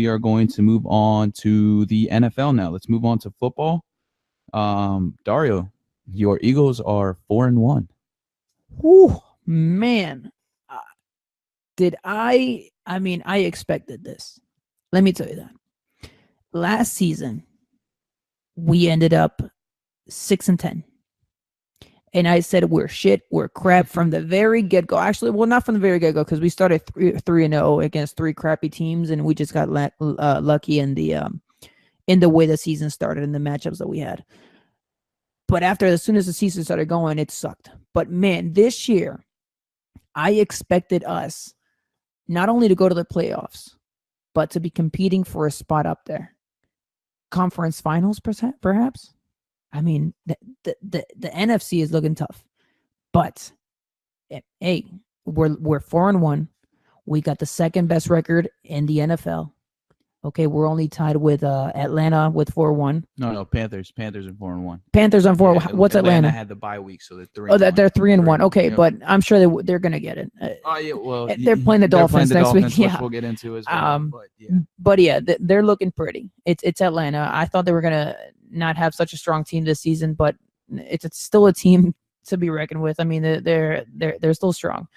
we are going to move on to the NFL now. Let's move on to football. Dario, your Eagles are 4-1. Whew, man. Uh, I expected this. Let me tell you that. Last season, we ended up 6-10. And I said we're shit, we're crap from the very get-go. Actually, well, not from the very get-go, because we started 3-0 against 3 crappy teams, and we just got lucky in the way the season started and the matchups that we had. But as soon as the season started going, it sucked. But man, this year, I expected us not only to go to the playoffs, but to be competing for a spot up there. Conference finals, perhaps? I mean, the NFC is looking tough, but hey, we're 4-1. We got the second best record in the NFL. Okay, we're only tied with Atlanta with 4-1. No, Panthers. Panthers are 4-1. Panthers on 4. Yeah, What's Atlanta? Atlanta had the bye week, so they're 3-1. Oh, they're 3-1. Okay, Yep. but I'm sure they're gonna get it. Oh yeah, well, they're playing the Dolphins next week. Which Yeah, we'll get into as well. But yeah, they're looking pretty. It's Atlanta. I thought they were gonna not have such a strong team this season, but it's still a team to be reckoned with. I mean, they're still strong.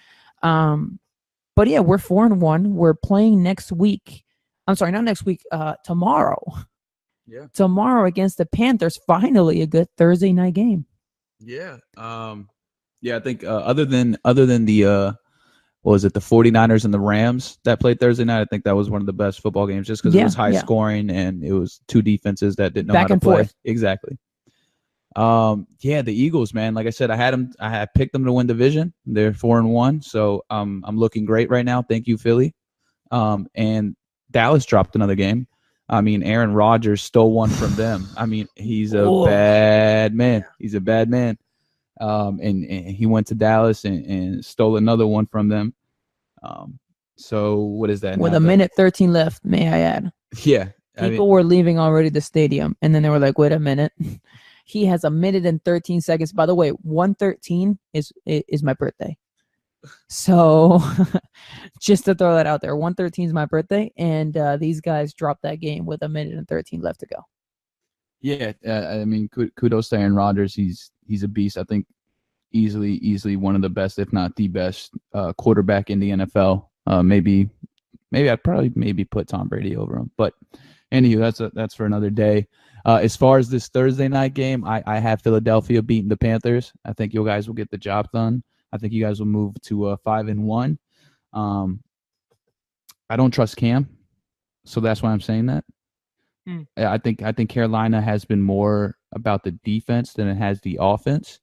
But yeah, we're 4-1. We're playing next week. I'm sorry, not next week. Tomorrow. Yeah. Tomorrow against the Panthers. Finally, a good Thursday night game. Yeah. Yeah. I think other than the what was it, the 49ers and the Rams that played Thursday night, I think that was one of the best football games just because it was high scoring and it was 2 defenses that didn't know how to play. Forth. Exactly. Yeah, the Eagles, man. Like I said, I had picked them to win division. They're 4-1, so I'm looking great right now. Thank you, Philly. And Dallas dropped another game. I mean, Aaron Rodgers stole one from them. I mean, he's a bad man. He's a bad man. And he went to Dallas and stole another one from them. So what is that? With a minute 13 left, may I add? Yeah. People were leaving already the stadium, and then they were like, wait a minute. He has a minute and 13 seconds. By the way, 1:13 is my birthday. So just to throw that out there, 1:13 is my birthday, and these guys dropped that game with a minute and 13 left to go. Yeah, I mean, kudos to Aaron Rodgers. He's a beast. I think easily one of the best, if not the best, quarterback in the NFL. Maybe I'd probably put Tom Brady over him. But anywho, that's for another day. As far as this Thursday night game, I have Philadelphia beating the Panthers. I think you guys will get the job done. I think you guys will move to 5-1. I don't trust Cam, so that's why I'm saying that. I think Carolina has been more about the defense than it has the offense.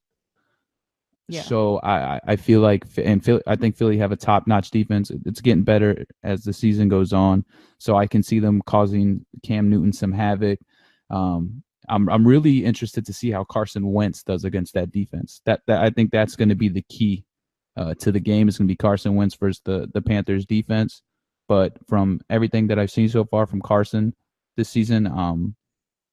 Yeah. So I feel like, and I think Philly have a top-notch defense. It's getting better as the season goes on. So I can see them causing Cam Newton some havoc. I'm really interested to see how Carson Wentz does against that defense. That I think that's going to be the key to the game. Is going to be Carson Wentz versus the Panthers defense. But from everything that I've seen so far from Carson this season, I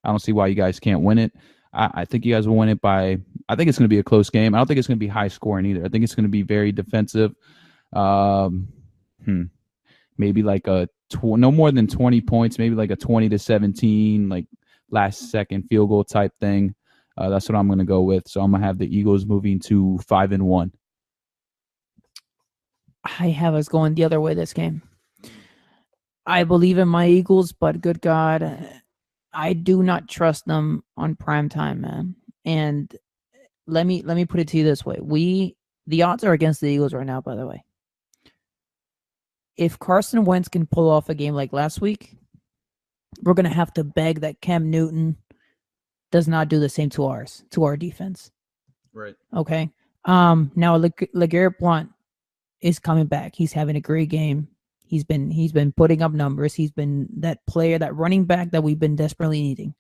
don't see why you guys can't win it. I think you guys will win it by. I think it's going to be a close game. I don't think it's going to be high scoring either. I think it's going to be very defensive. Maybe like no more than 20 points. Maybe like a 20-17, like last second field goal type thing. That's what I'm going to go with. So I'm going to have the Eagles moving to 5-1. I have us going the other way this game. I believe in my Eagles, but good God, I do not trust them on prime time, man. And let me put it to you this way. The odds are against the Eagles right now, by the way. If Carson Wentz can pull off a game like last week, we're going to have to beg that Cam Newton does not do the same to our defense. Right. Okay. Now LeGarrette Blount is coming back. He's having a great game. He's been putting up numbers. He's been that player, that running back that we've been desperately needing.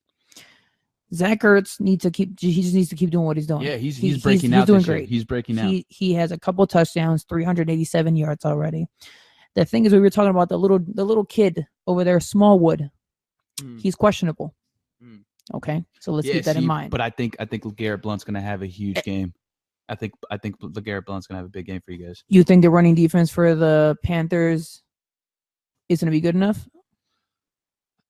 Zach Ertz needs to keep doing what he's doing. Yeah, he's breaking out. He's doing great. He's breaking out. He has a couple touchdowns, 387 yards already. The thing is, we were talking about the little kid over there, Smallwood. He's questionable. Okay, so let's keep that in mind. But I think LeGarrette Blount's going to have a huge game. I think LeGarrette Blount's going to have a big game for you guys. You think the running defense for the Panthers is going to be good enough?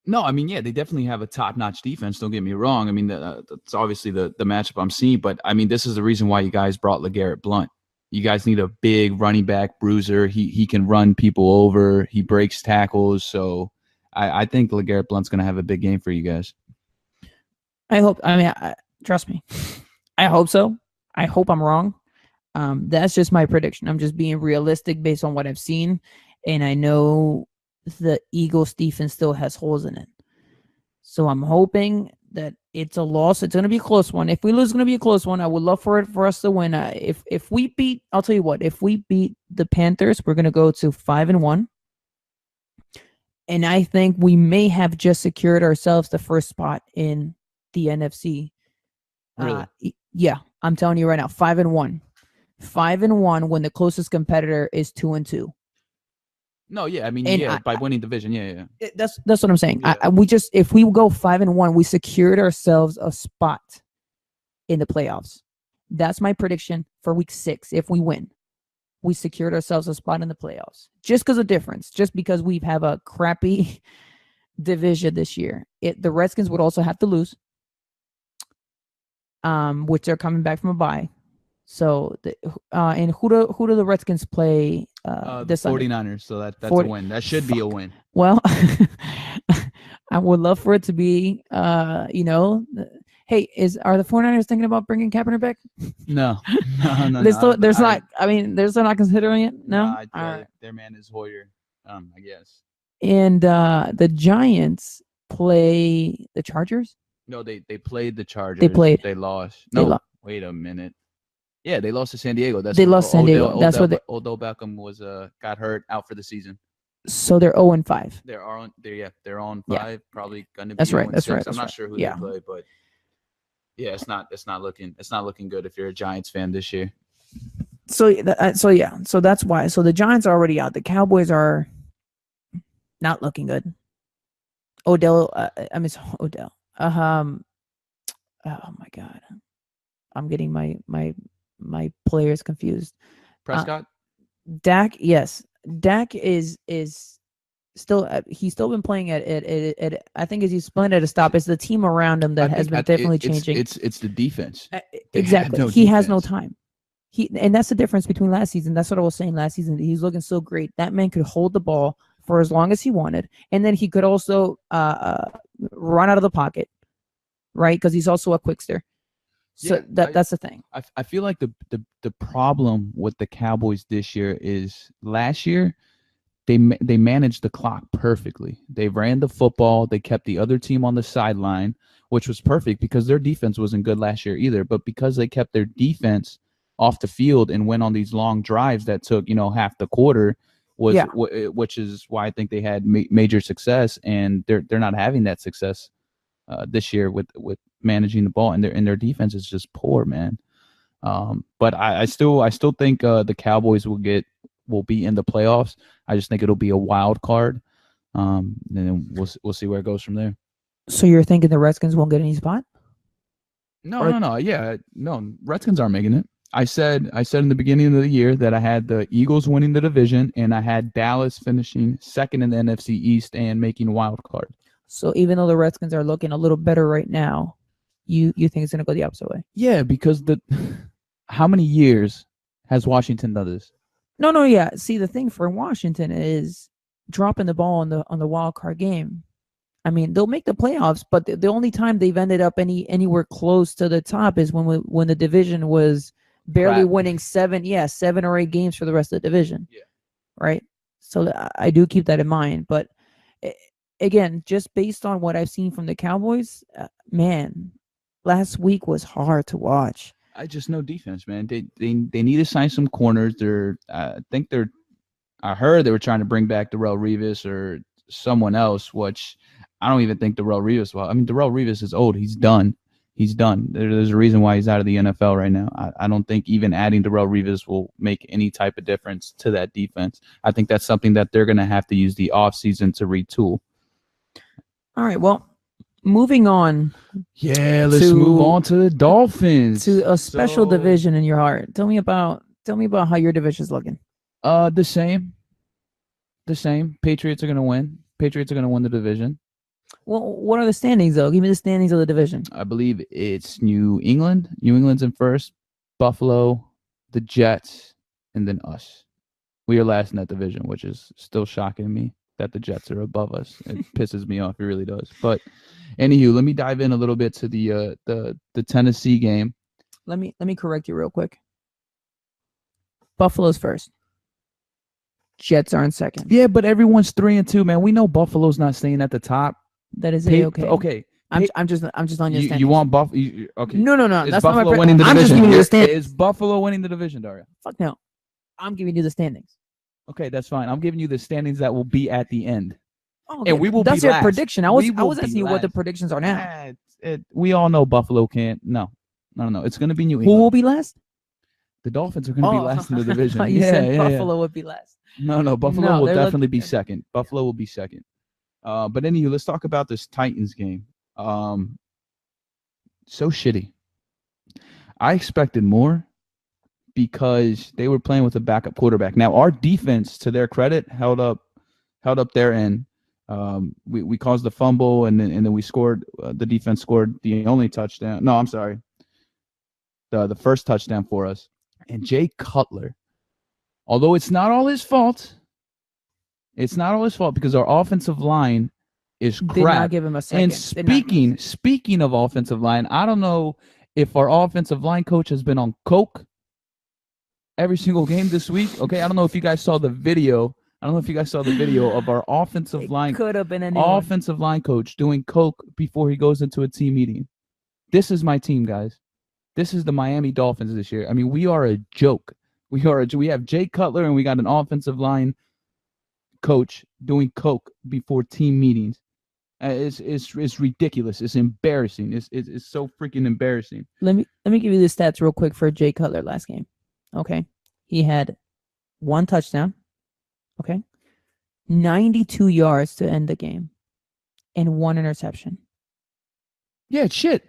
No, I mean, yeah, they definitely have a top-notch defense. Don't get me wrong. I mean, that's obviously the matchup I'm seeing. But I mean, this is the reason why you guys brought LeGarrette Blount. You guys need a big running back bruiser. He can run people over. He breaks tackles. So I think LeGarrette Blount's going to have a big game for you guys. I hope. I mean, trust me. I hope so. I hope I'm wrong. That's just my prediction. I'm just being realistic based on what I've seen, and I know the Eagles defense still has holes in it. So I'm hoping that it's a loss. It's going to be a close one. If we lose, it's going to be a close one. I would love for us to win. If we beat, I'll tell you what. If we beat the Panthers, we're going to go to 5-1, and I think we may have just secured ourselves the first spot in the NFC. Really? Yeah, I'm telling you right now, 5-1. 5-1 when the closest competitor is 2-2. No, yeah, I mean, by winning division, yeah. That's what I'm saying. Yeah. We just, if we go 5-1, we secured ourselves a spot in the playoffs. That's my prediction for week 6. If we win, we secured ourselves a spot in the playoffs. Just because of difference, just because we have a crappy division this year. The Redskins would also have to lose, which they're coming back from a bye. So, and who do the Redskins play The 49ers, so that's a win. That should be a win. Well, I would love for it to be, hey, are the 49ers thinking about bringing Kaepernick back? No. They're still not considering it? No? Their man is Hoyer, I guess. And the Giants play the Chargers? No, they played the Chargers. They lost. No, wait a minute. Yeah, they lost to San Diego. They lost San Diego. That's what Odell Beckham was got hurt, out for the season. So they're 0-5. They're on 5. Yeah. Probably gonna be. That's right. I'm not sure who they play, but yeah, it's not looking good if you're a Giants fan this year. So that's why. So the Giants are already out. The Cowboys are not looking good. Odell. Odell. Oh my God, I'm getting my players confused. Prescott? Dak, yes. Dak is still, he's still been playing at I think as he's playing at a stop. It's the team around him that has been definitely changing. It's the defense. Exactly. He has no time. And that's the difference between last season. That's what I was saying last season. He's looking so great. That man could hold the ball for as long as he wanted. And then he could also run out of the pocket, right? Because he's also a quickster. So that's the thing. I feel like the problem with the Cowboys this year is last year they managed the clock perfectly. They ran the football. They kept the other team on the sideline, which was perfect because their defense wasn't good last year either. But because they kept their defense off the field and went on these long drives that took half the quarter, which is why I think they had major success, and they're not having that success this year with managing the ball, and their defense is just poor, man. But I still think the Cowboys will be in the playoffs. I just think it'll be a wild card. And then we'll see where it goes from there. So you're thinking the Redskins won't get any spot? No. Yeah, no. Redskins aren't making it. I said in the beginning of the year that I had the Eagles winning the division, and I had Dallas finishing second in the NFC East and making a wild card. So even though the Redskins are looking a little better right now, you think it's going to go the opposite way? Yeah, because how many years has Washington done this? No, yeah. See, the thing for Washington is dropping the ball on the wild card game. I mean, they'll make the playoffs, but the only time they've ended up anywhere close to the top is when the division was barely winning 7 or 8 games for the rest of the division. Yeah. Right? So I do keep that in mind, but again, just based on what I've seen from the Cowboys, man, last week was hard to watch. I just know defense, man. They need to sign some corners. I heard they were trying to bring back Darrelle Revis or someone else, which I don't even think Darrelle Revis. Well, I mean, Darrelle Revis is old. He's done. There's a reason why he's out of the NFL right now. I don't think even adding Darrelle Revis will make any type of difference to that defense. I think that's something that they're going to have to use the offseason to retool. All right, well, moving on. Yeah, let's move on to the Dolphins. To a special division in your heart. Tell me about how your division's looking. The same. Patriots are going to win. The division. Well, what are the standings though? Give me the standings of the division. I believe it's New England. New England's in first. Buffalo, the Jets, and then us. We are last in that division, which is still shocking to me that the Jets are above us. It pisses me off. It really does. But anywho, let me dive in a little bit to the Tennessee game. Let me correct you real quick. Buffalo's first. Jets are in second. Yeah, but everyone's 3-2, man. We know Buffalo's not staying at the top. That is okay. Okay. I'm just on your standings. You want Buffalo? Okay. No. Is That's Buffalo not my. winning the I'm division? just giving you the standings. Is Buffalo winning the division, Daria? Fuck no. I'm giving you the standings. Okay, that's fine. I'm giving you the standings that will be at the end. Oh, okay. And we will That's be your last. prediction. I was asking you what the last. predictions are now. We all know Buffalo can't. No. It's going to be New England. Who will be last? The Dolphins are going to be last in the division. You said Buffalo would be last. No, Buffalo will definitely be second. Buffalo will be second. But anyway, let's talk about this Titans game. So shitty. I expected more because they were playing with a backup quarterback. Now, our defense, to their credit, held up their end. We caused the fumble, and then we scored. The defense scored the only touchdown. No, I'm sorry. The first touchdown for us. And Jay Cutler, although it's not all his fault, because our offensive line is crap. Did not give him a second. And speaking of offensive line, I don't know if our offensive line coach has been on coke every single game this week. Okay, I don't know if you guys saw the video. Of our offensive line. Could have been an offensive line coach doing coke before he goes into a team meeting. This is my team, guys. This is the Miami Dolphins this year. I mean, we are a joke. We have Jay Cutler, and we got an offensive line coach doing coke before team meetings. It's ridiculous. It's embarrassing. It's so freaking embarrassing. Let me give you the stats real quick for Jay Cutler last game. Okay, he had 1 touchdown. Okay, 92 yards to end the game, and 1 interception. Yeah, shit.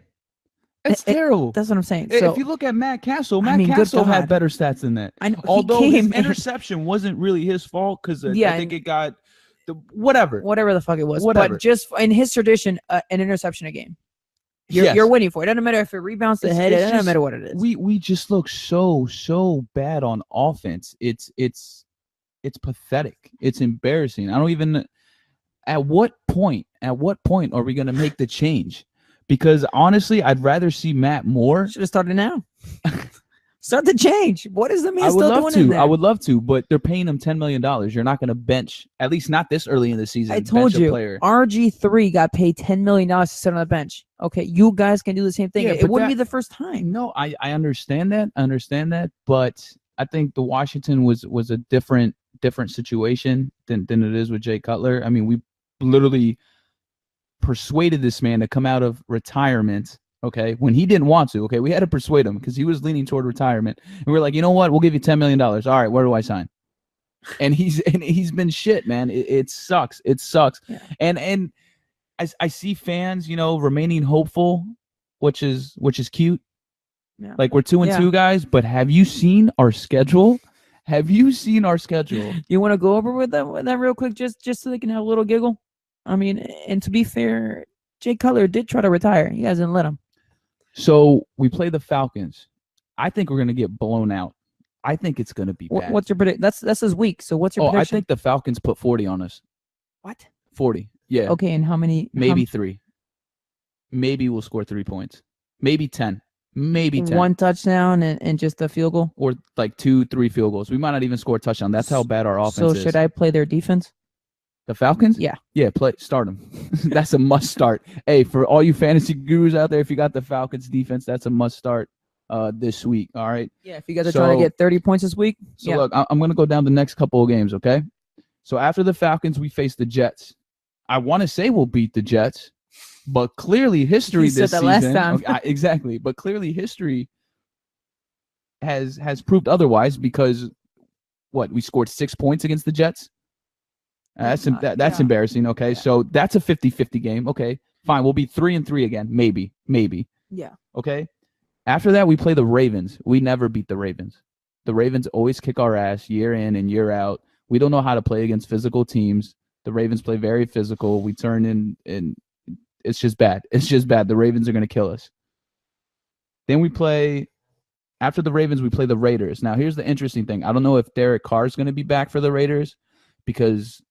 That's terrible. That's what I'm saying. So, if you look at Matt Castle, Castle had better stats than that. I know, although his interception wasn't really his fault because I think it got whatever the fuck it was. Whatever. But just in his tradition, an interception a game. You're waiting for it. It doesn't matter if it rebounds the head. It doesn't matter what it is. We just look so bad on offense. It's pathetic. It's embarrassing. I don't even. At what point are we going to make the change? Because honestly, I'd rather see Matt Moore. Should have started now. Start the change. What is the man still doing in there? I would love to, but they're paying him $10 million. You're not going to bench, at least not this early in the season. I told you, RG3 got paid $10 million to sit on the bench. Okay, you guys can do the same thing. Yeah, it wouldn't be the first time. No, I understand that. But I think the Washington was a different situation than it is with Jay Cutler. I mean, we literally persuaded this man to come out of retirement, okay, when he didn't want to. Okay, we had to persuade him because he was leaning toward retirement, and we were like, you know what, we'll give you $10 million. All right, where do I sign? And he's been shit, man. It sucks. Yeah. And I see fans, remaining hopeful, which is cute. Yeah. Like, we're 2-2, guys, but have you seen our schedule? You want to go over with that real quick, just so they can have a little giggle? I mean, and to be fair, Jay Cutler did try to retire. You guys didn't let him. So we play the Falcons. I think we're going to get blown out. I think it's going to be bad. What's your prediction? That's his week. So what's your prediction? I think the Falcons put 40 on us. What? 40. Yeah. Okay, and how many? Maybe 3. Maybe we'll score 3 points. Maybe 10. Maybe 10. 1 touchdown and just a field goal? Or like 2-3 field goals. We might not even score a touchdown. That's how bad our offense is. So should I play their defense? The Falcons? Yeah. Yeah, start them. That's a must start. Hey, for all you fantasy gurus out there, if you got the Falcons defense, that's a must start this week. All right? Yeah, if you guys are trying to get 30 points this week. So look, I'm going to go down the next couple of games, okay? So after the Falcons, we face the Jets. I want to say we'll beat the Jets, but clearly history this season. Last time. Okay, exactly. But clearly history has proved otherwise because we scored 6 points against the Jets. That's embarrassing. Okay, so that's a 50-50 game. Okay, fine. We'll be 3-3 again. Maybe. Yeah. Okay. After that, we play the Ravens. We never beat the Ravens. The Ravens always kick our ass year in and year out. We don't know how to play against physical teams. The Ravens play very physical. We turn in It's just bad. It's just bad. The Ravens are going to kill us. Then we play, after the Ravens, we play the Raiders. Now, here's the interesting thing. I don't know if Derek Carr is going to be back for the Raiders, because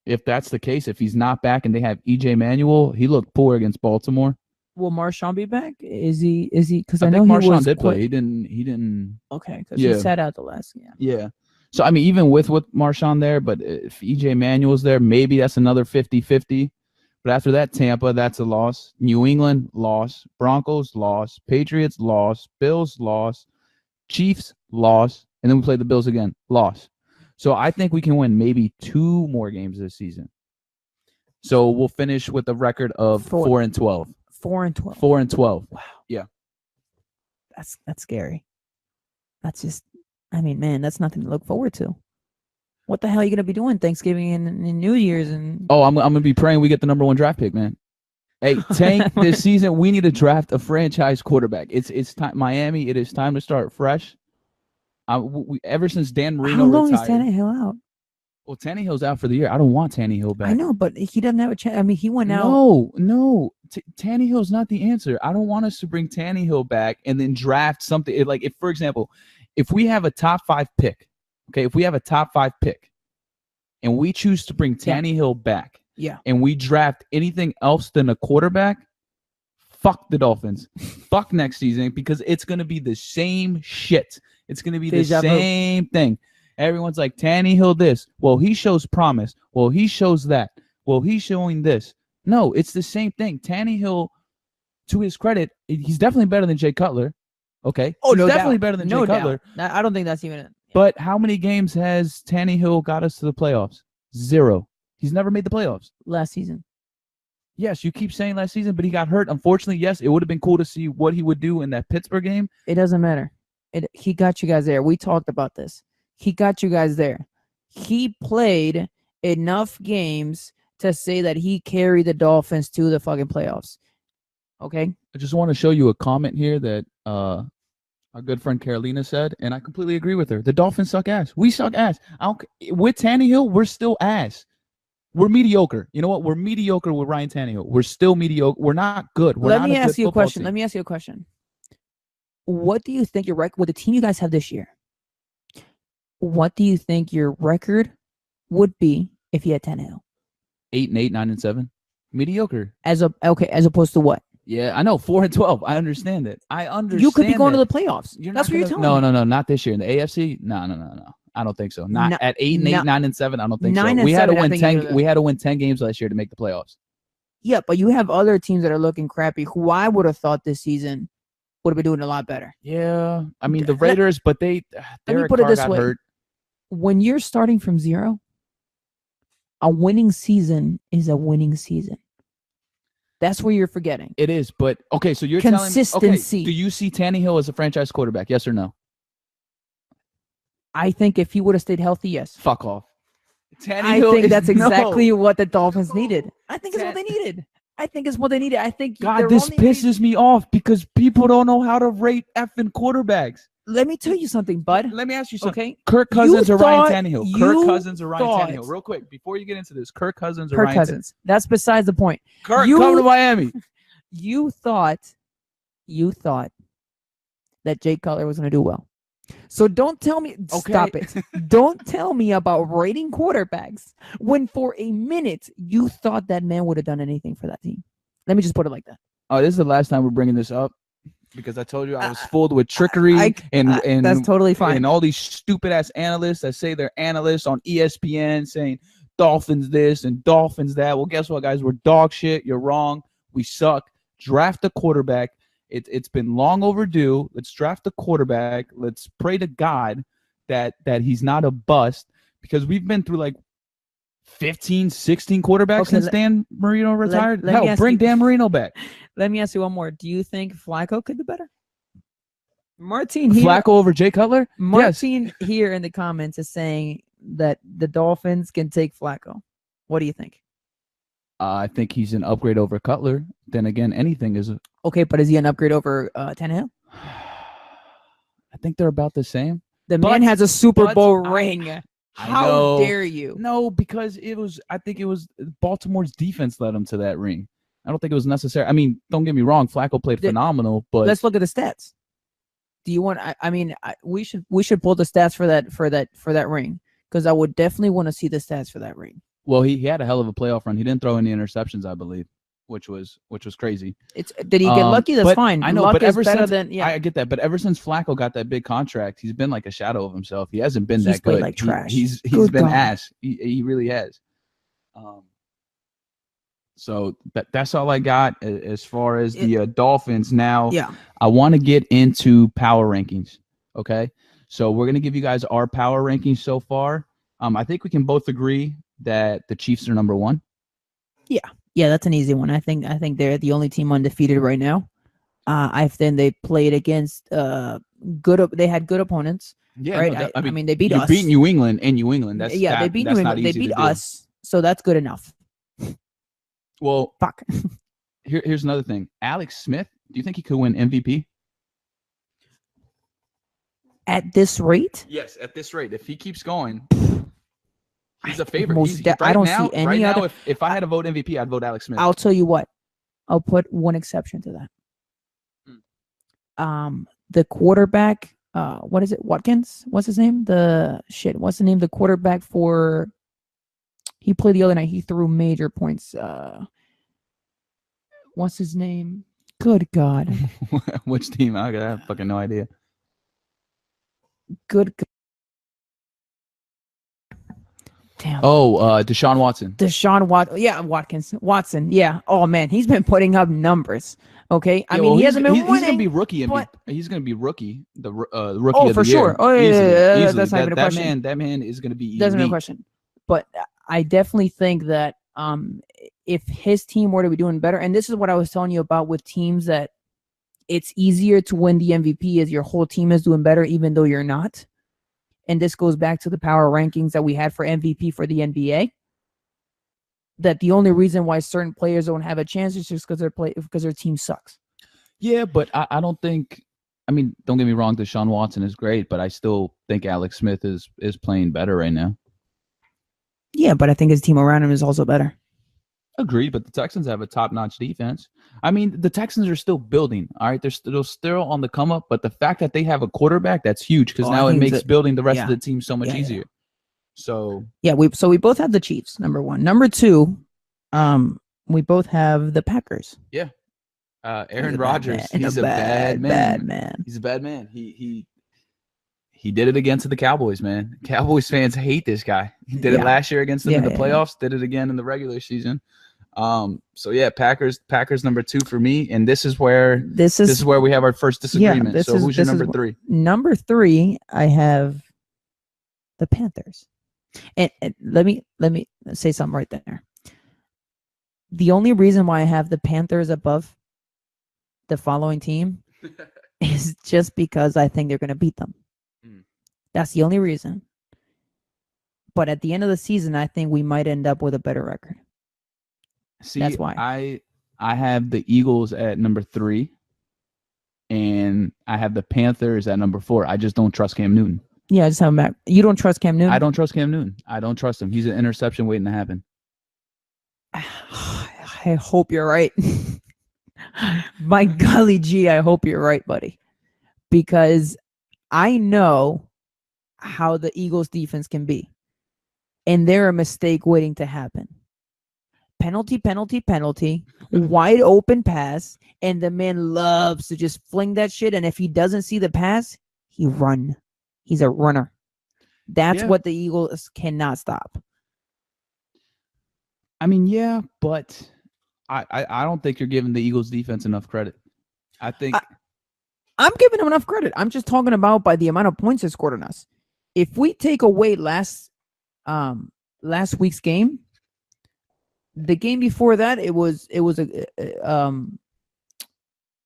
if that's the case, if he's not back and they have EJ Manuel, he looked poor against Baltimore. Will Marshawn be back? Is he? Because I know think Marshawn was did play. He didn't. Okay, because he sat out the last game. Yeah. So, I mean, even with Marshawn there, but if EJ Manuel's there, maybe that's another 50-50. But after that, Tampa, that's a loss. New England, loss. Broncos, loss. Patriots, loss. Bills, loss. Chiefs, loss. And then we play the Bills again, loss. So I think we can win maybe 2 more games this season. So we'll finish with a record of 4-12. 4-12. 4-12. Wow. Yeah. That's scary. That's just, I mean, man, that's nothing to look forward to. What the hell are you gonna be doing Thanksgiving and New Year's and? Oh, I'm gonna be praying we get the number 1 draft pick, man. Hey, Tank, this season we need to draft a franchise quarterback. It's time, Miami. It is time to start fresh. Ever since Dan Marino retired. How long is Tannehill out? Well, Tannehill's out for the year. I don't want Tannehill back. I know, but he doesn't have a chance. I mean, he went out. No. Tannehill's not the answer. I don't want us to bring Tannehill back and then draft something. Like, if, for example, if we have a top 5 pick, okay, if we have a top 5 pick and we choose to bring Tannehill back, and we draft anything else than a quarterback, fuck the Dolphins. Fuck next season, because it's going to be the same shit. It's going to be the same thing. Everyone's like, Tannehill this. Well, he shows promise. Well, he shows that. Well, he's showing this. No, it's the same thing. Tannehill, to his credit, he's definitely better than Jay Cutler. Okay? Oh, he's definitely better than Jay Cutler. I don't think that's even it. But how many games has Tannehill got us to the playoffs? 0. He's never made the playoffs. Last season. Yes, you keep saying last season, but he got hurt. Unfortunately, yes, it would have been cool to see what he would do in that Pittsburgh game. It doesn't matter. He got you guys there. We talked about this. He got you guys there. He played enough games to say that he carried the Dolphins to the fucking playoffs. Okay? I just want to show you a comment here that our good friend Carolina said, and I completely agree with her. The Dolphins suck ass. We suck ass. With Tannehill, we're still ass. We're mediocre. You know what? We're mediocre with Ryan Tannehill. We're still mediocre. We're not good. Let me ask you a question. Let me ask you a question. What do you think your record with the team you guys have this year? What do you think your record would be if you had Tannehill? 8-8, 9-7. Mediocre. As opposed to what? Yeah, I know. 4-12. I understand it. I understand. You could be going to the playoffs. That's what you're telling me. No, not this year in the AFC. No. I don't think so. Not at 8-8, 9-7. I don't think so. We had to win 10. We had to win 10 games last year to make the playoffs. Yeah, but you have other teams that are looking crappy, who I would have thought this season would have been doing a lot better. Yeah, I mean the Raiders, but let me put it this way: hurt. When you're starting from 0, a winning season is a winning season. That's where you're forgetting. It is, but okay. So you're consistency. Telling me, okay, do you see Tannehill as a franchise quarterback? Yes or no? I think if he would have stayed healthy, yes. Fuck off. I think that's exactly what the Dolphins needed. I think it's what they needed. I think it's what they needed. I think God, this pisses me off because people don't know how to rate effing quarterbacks. Let me tell you something, bud. Let me ask you something. Okay, Kirk Cousins or Ryan Tannehill? Kirk Cousins or Ryan Tannehill? Real quick, before you get into this, Kirk Cousins or Ryan Cousins. That's besides the point. Kirk, come to Miami. You thought that Jay Cutler was going to do well. So don't tell me, stop it. Don't tell me about rating quarterbacks when for a minute you thought that man would have done anything for that team. Let me just put it like that. Oh, this is the last time we're bringing this up because I told you I was fooled with trickery and that's totally fine. And all these stupid ass analysts that say they're analysts on ESPN saying Dolphins this and Dolphins that. Well, guess what, guys? We're dog shit. You're wrong. We suck. Draft a quarterback. It's been long overdue. Let's draft a quarterback. Let's pray to God that he's not a bust because we've been through like 15, 16 quarterbacks since Dan Marino retired. Hell, bring Dan Marino back. Let me ask you one more. Do you think Flacco could do better? Martin here. Flacco over Jay Cutler? Martin here in the comments is saying that the Dolphins can take Flacco. What do you think? I think he's an upgrade over Cutler. Then again, anything is. Okay, but is he an upgrade over Tannehill? I think they're about the same. The man has a Super Bowl ring. How dare you? No, because I think it was Baltimore's defense led him to that ring. I don't think it was necessary. I mean, don't get me wrong, Flacco played phenomenal, but let's look at the stats. Do you want? We should pull the stats for that ring, because I would definitely want to see the stats for that ring. Well, he had a hell of a playoff run. He didn't throw any interceptions, I believe, which was crazy. Did he get lucky? That's fine. I know, Luck but is better than I get that. But ever since Flacco got that big contract, he's been like a shadow of himself. He hasn't been that good. Like trash. He's been ass. He really has. So that's all I got as far as the Dolphins. Now, I want to get into power rankings. Okay, so we're gonna give you guys our power rankings so far. I think we can both agree that the Chiefs are number one. Yeah, that's an easy one. I think they're the only team undefeated right now. They played against they had good opponents. Yeah, right. No, I mean, they beat us. You beat New England and New England. They beat New England. They beat us, so that's good enough. Well, fuck. Here's another thing. Alex Smith, do you think he could win MVP? At this rate? Yes, at this rate. If he keeps going, he's a favorite. I don't see any other. Now, if I had to vote MVP, I'd vote Alex Smith. I'll tell you what. I'll put one exception to that. The quarterback, what is it? Watkins? What's his name? What's the name? The quarterback for. He played the other night. He threw major points. What's his name? Good God. Which team? I have fucking no idea. Good God. Damn. Oh, Deshaun Watson. Watson. Yeah. Oh man, he's been putting up numbers. Okay. I mean, he hasn't been winning. He's gonna be rookie. He's gonna be rookie. The rookie. Oh, of for the sure. Year. Oh yeah. Easily. That's not even a question. That man is gonna be. That's not a question. But I definitely think that if his team were to be doing better, and this is what I was telling you about with teams, that it's easier to win the MVP as your whole team is doing better, even though you're not. And this goes back to the power rankings that we had for MVP for the NBA. That the only reason why certain players don't have a chance is just because their team sucks. Yeah, but I don't think. I mean, don't get me wrong. Deshaun Watson is great, but I still think Alex Smith is playing better right now. Yeah, but I think his team around him is also better. Agreed, but the Texans have a top-notch defense. I mean, the Texans are still building. All right, they're still on the come up, but the fact that they have a quarterback, that's huge, because now it makes building the rest of the team so much easier. So we both have the Chiefs, number one. Number two, we both have the Packers. Yeah, Aaron Rodgers. He's a bad man. He's a bad man. He did it against the Cowboys, man. Cowboys fans hate this guy. He did it last year against them in the playoffs. Did it again in the regular season. So yeah, Packers number two for me, and this is where we have our first disagreement. So who's your number three? Number three, I have the Panthers, and let me say something right there. The only reason why I have the Panthers above the following team is just because I think they're going to beat them. That's the only reason. But at the end of the season, I think we might end up with a better record. See, that's why I have the Eagles at number 3, and I have the Panthers at number 4. I just don't trust Cam Newton. Yeah, I just have him back. You don't trust Cam Newton? I don't trust Cam Newton. I don't trust him. He's an interception waiting to happen. I hope you're right. My golly gee, I hope you're right, buddy. Because I know how the Eagles defense can be. And they're a mistake waiting to happen. Penalty, wide open pass, and the man loves to just fling that shit, and if he doesn't see the pass, he run. He's a runner. That's what the Eagles cannot stop. I mean, yeah, but I don't think you're giving the Eagles defense enough credit. I think I'm giving them enough credit. I'm just talking about by the amount of points they scored on us. If we take away last week's game, the game before that, it was a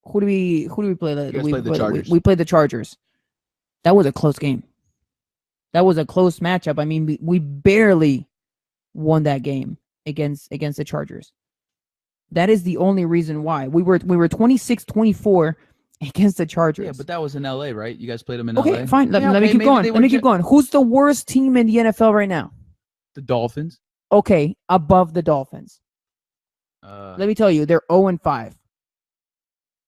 who do we play? We played the Chargers. That was a close game. That was a close matchup. I mean, we barely won that game against the Chargers. That is the only reason why. We were 26-24 against the Chargers. Yeah, but that was in LA, right? You guys played them in LA. Okay, fine. Let me keep going. Let me keep going. Who's the worst team in the NFL right now? The Dolphins. Okay, above the Dolphins. Let me tell you, they're 0-5.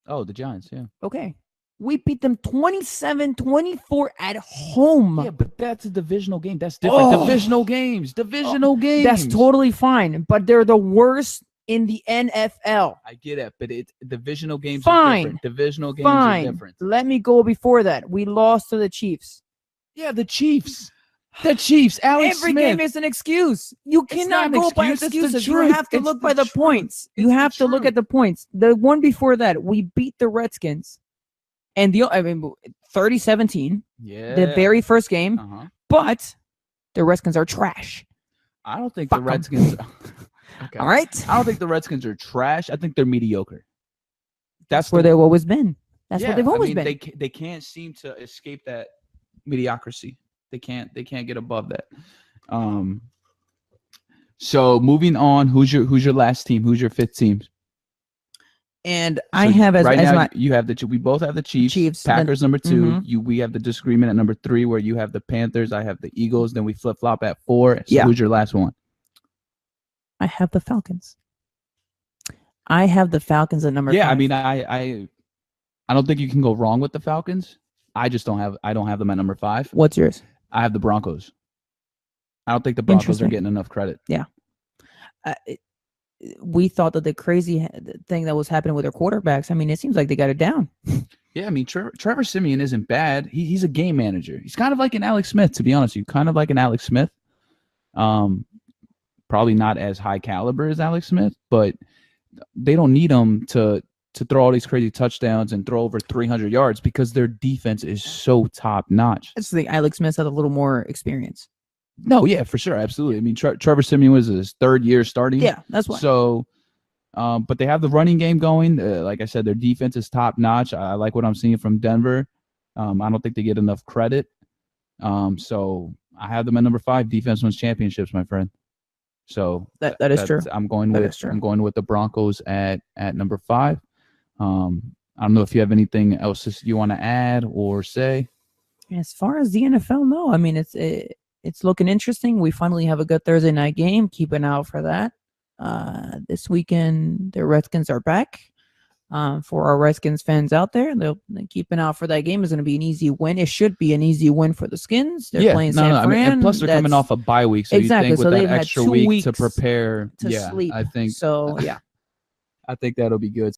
Oh, the Giants, yeah. Okay. We beat them 27-24 at home. Yeah, but that's a divisional game. That's different. Divisional games. That's totally fine. But they're the worst in the NFL. I get it, but divisional games fine. are different. Divisional games are different. Let me go before that. We lost to the Chiefs. Yeah, the Chiefs. The Chiefs. Alex Every Smith. game is an excuse. You cannot go by excuses. You have to look by the points. You have to look at the points. The one before that, we beat the Redskins. And 30-17. Yeah. The very first game. But the Redskins are trash. I don't think the Redskins Okay. All right. I don't think the Redskins are trash. I think they're mediocre. That's where they've always been. That's what they've always been. They can't seem to escape that mediocrity. They can't get above that. So moving on, who's your last team? Who's your fifth team? And I have as my you have we both have the Chiefs. Packers number 2. We have the disagreement at number 3 where you have the Panthers. I have the Eagles. Then we flip flop at 4. So who's your last one? I have the Falcons. I have the Falcons at number 5. I mean, I don't think you can go wrong with the Falcons. I just don't have them at number 5. What's yours? I have the Broncos. I don't think the Broncos are getting enough credit. Yeah. We thought that the crazy thing that was happening with their quarterbacks, I mean, it seems like they got it down. Yeah, I mean, Trevor Siemian isn't bad. He's a game manager. He's kind of like an Alex Smith, to be honest with you. Kind of like an Alex Smith. Probably not as high caliber as Alex Smith, but they don't need him to throw all these crazy touchdowns and throw over 300 yards because their defense is so top notch. That's the thing. Alex Smith had a little more experience. No, yeah, for sure, absolutely. I mean, Trevor Siemian was his 3rd year starting. Yeah, that's why. So, but they have the running game going. Like I said, their defense is top notch. I like what I'm seeing from Denver. I don't think they get enough credit. So I have them at number 5. Defense wins championships, my friend. So that is true. I'm going with the Broncos at number 5. I don't know if you have anything else you want to add or say. As far as the NFL, no. I mean, it's looking interesting. We finally have a good Thursday night game. Keep an eye out for that. This weekend, the Redskins are back. For our Redskins fans out there, they'll keep an eye out for that game. It's going to be an easy win. It should be an easy win for the Skins. They're playing San Fran. I mean, and plus, they're coming off a bye week, so exactly. You think with so that extra week to prepare to sleep. I think so. Yeah, I think that'll be good.